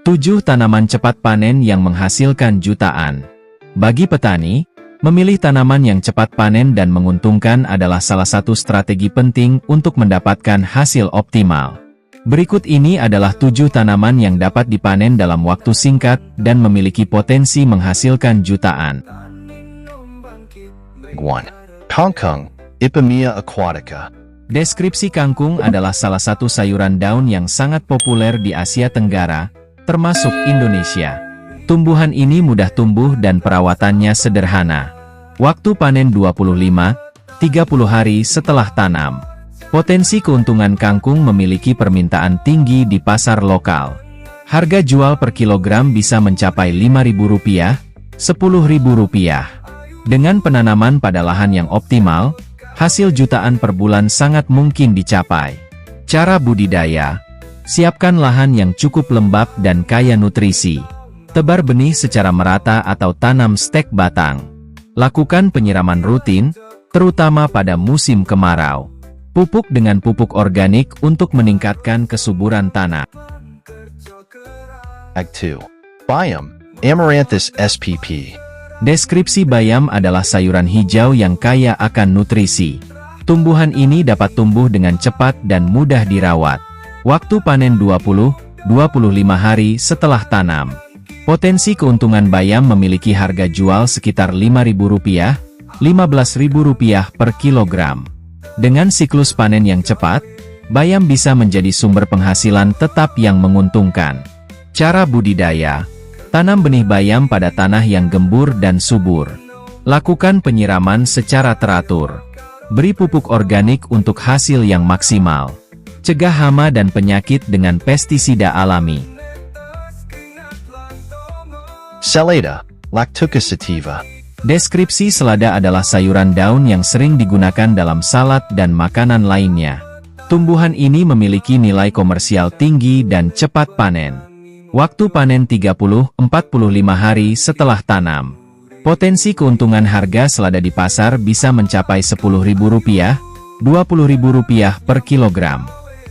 7 tanaman cepat panen yang menghasilkan jutaan. Bagi petani, memilih tanaman yang cepat panen dan menguntungkan adalah salah satu strategi penting untuk mendapatkan hasil optimal. Berikut ini adalah 7 tanaman yang dapat dipanen dalam waktu singkat dan memiliki potensi menghasilkan jutaan. 1. Kangkung, Ipomoea aquatica. Deskripsi kangkung adalah salah satu sayuran daun yang sangat populer di Asia Tenggara, termasuk Indonesia. Tumbuhan ini mudah tumbuh dan perawatannya sederhana. Waktu panen 25-30 hari setelah tanam. Potensi keuntungan kangkung memiliki permintaan tinggi di pasar lokal. Harga jual per kilogram bisa mencapai Rp5.000, Rp10.000. Dengan penanaman pada lahan yang optimal, hasil jutaan per bulan sangat mungkin dicapai. Cara budidaya: siapkan lahan yang cukup lembab dan kaya nutrisi. Tebar benih secara merata atau tanam stek batang. Lakukan penyiraman rutin, terutama pada musim kemarau. Pupuk dengan pupuk organik untuk meningkatkan kesuburan tanah. 2. Bayam, Amaranthus spp. Deskripsi bayam adalah sayuran hijau yang kaya akan nutrisi. Tumbuhan ini dapat tumbuh dengan cepat dan mudah dirawat. Waktu panen 20-25 hari setelah tanam. Potensi keuntungan bayam memiliki harga jual sekitar Rp5.000, Rp15.000 per kilogram. Dengan siklus panen yang cepat, bayam bisa menjadi sumber penghasilan tetap yang menguntungkan. Cara budidaya: tanam benih bayam pada tanah yang gembur dan subur. Lakukan penyiraman secara teratur. Beri pupuk organik untuk hasil yang maksimal. Cegah hama dan penyakit dengan pestisida alami. Selada, Lactuca sativa. Deskripsi selada adalah sayuran daun yang sering digunakan dalam salad dan makanan lainnya. Tumbuhan ini memiliki nilai komersial tinggi dan cepat panen. Waktu panen 30-45 hari setelah tanam. Potensi keuntungan harga selada di pasar bisa mencapai Rp10.000, Rp20.000 per kilogram.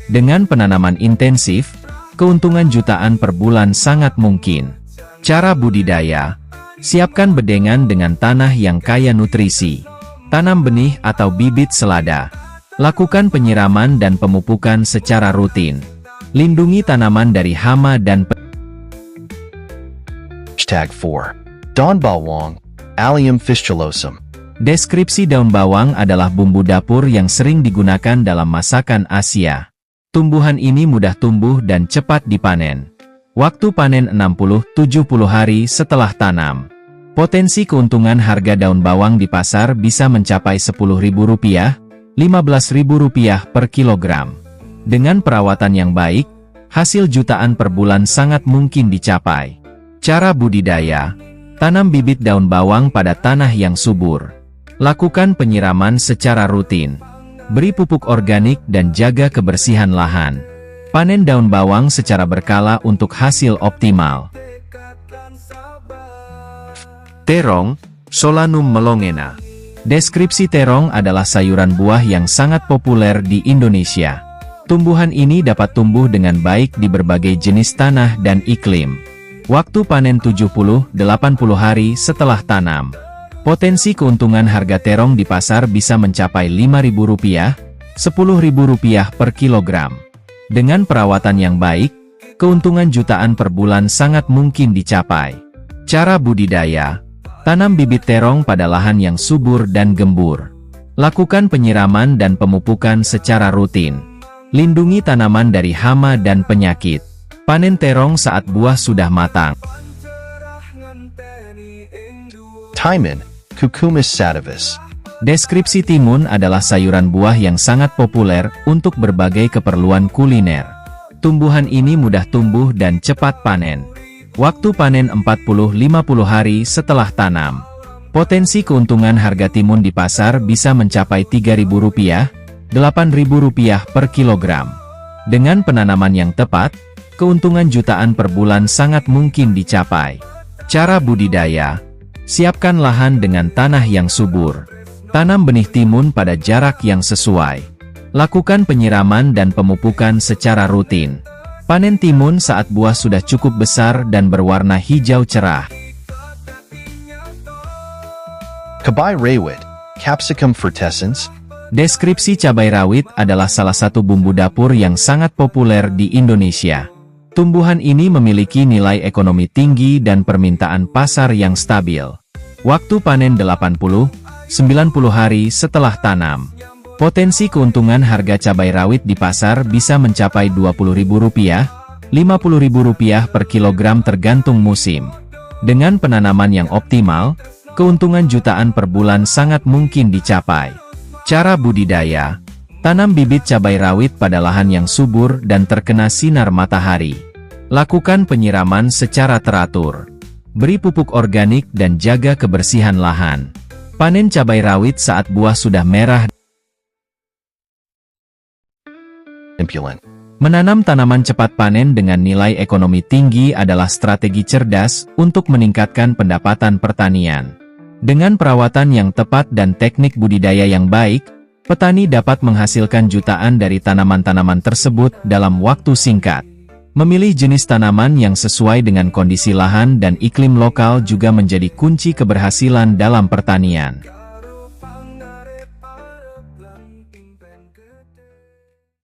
Dengan penanaman intensif, keuntungan jutaan per bulan sangat mungkin. Cara budidaya: siapkan bedengan dengan tanah yang kaya nutrisi. Tanam benih atau bibit selada. Lakukan penyiraman dan pemupukan secara rutin. Lindungi tanaman dari hama dan 4. Daun bawang, Allium fistulosum. Deskripsi daun bawang adalah bumbu dapur yang sering digunakan dalam masakan Asia. Tumbuhan ini mudah tumbuh dan cepat dipanen. Waktu panen 60-70 hari setelah tanam. Potensi keuntungan harga daun bawang di pasar bisa mencapai Rp10.000, Rp15.000 per kilogram. Dengan perawatan yang baik, hasil jutaan per bulan sangat mungkin dicapai. Cara budidaya: tanam bibit daun bawang pada tanah yang subur. Lakukan penyiraman secara rutin. Beri pupuk organik dan jaga kebersihan lahan. Panen daun bawang secara berkala untuk hasil optimal. Terong, Solanum melongena. Deskripsi terong adalah sayuran buah yang sangat populer di Indonesia. Tumbuhan ini dapat tumbuh dengan baik di berbagai jenis tanah dan iklim. Waktu panen 70-80 hari setelah tanam. Potensi keuntungan harga terong di pasar bisa mencapai Rp5.000, Rp10.000 per kilogram. Dengan perawatan yang baik, keuntungan jutaan per bulan sangat mungkin dicapai. Cara budidaya: tanam bibit terong pada lahan yang subur dan gembur. Lakukan penyiraman dan pemupukan secara rutin. Lindungi tanaman dari hama dan penyakit. Panen terong saat buah sudah matang. Timun, Cucumis sativus. Deskripsi timun adalah sayuran buah yang sangat populer untuk berbagai keperluan kuliner. Tumbuhan ini mudah tumbuh dan cepat panen. Waktu panen 40-50 hari setelah tanam. Potensi keuntungan harga timun di pasar bisa mencapai Rp3.000, Rp8.000 per kilogram. Dengan penanaman yang tepat, keuntungan jutaan per bulan sangat mungkin dicapai. Cara budidaya: siapkan lahan dengan tanah yang subur. Tanam benih timun pada jarak yang sesuai. Lakukan penyiraman dan pemupukan secara rutin. Panen timun saat buah sudah cukup besar dan berwarna hijau cerah. Cabai rawit, capsicum frutescens. Deskripsi cabai rawit adalah salah satu bumbu dapur yang sangat populer di Indonesia. Tumbuhan ini memiliki nilai ekonomi tinggi dan permintaan pasar yang stabil. Waktu panen 80-90 hari setelah tanam. Potensi keuntungan harga cabai rawit di pasar bisa mencapai Rp20.000, Rp50.000 per kilogram tergantung musim. Dengan penanaman yang optimal, keuntungan jutaan per bulan sangat mungkin dicapai. Cara budidaya: tanam bibit cabai rawit pada lahan yang subur dan terkena sinar matahari. Lakukan penyiraman secara teratur. Beri pupuk organik dan jaga kebersihan lahan. Panen cabai rawit saat buah sudah merah. Menanam tanaman cepat panen dengan nilai ekonomi tinggi adalah strategi cerdas untuk meningkatkan pendapatan pertanian. Dengan perawatan yang tepat dan teknik budidaya yang baik, petani dapat menghasilkan jutaan dari tanaman-tanaman tersebut dalam waktu singkat. Memilih jenis tanaman yang sesuai dengan kondisi lahan dan iklim lokal juga menjadi kunci keberhasilan dalam pertanian.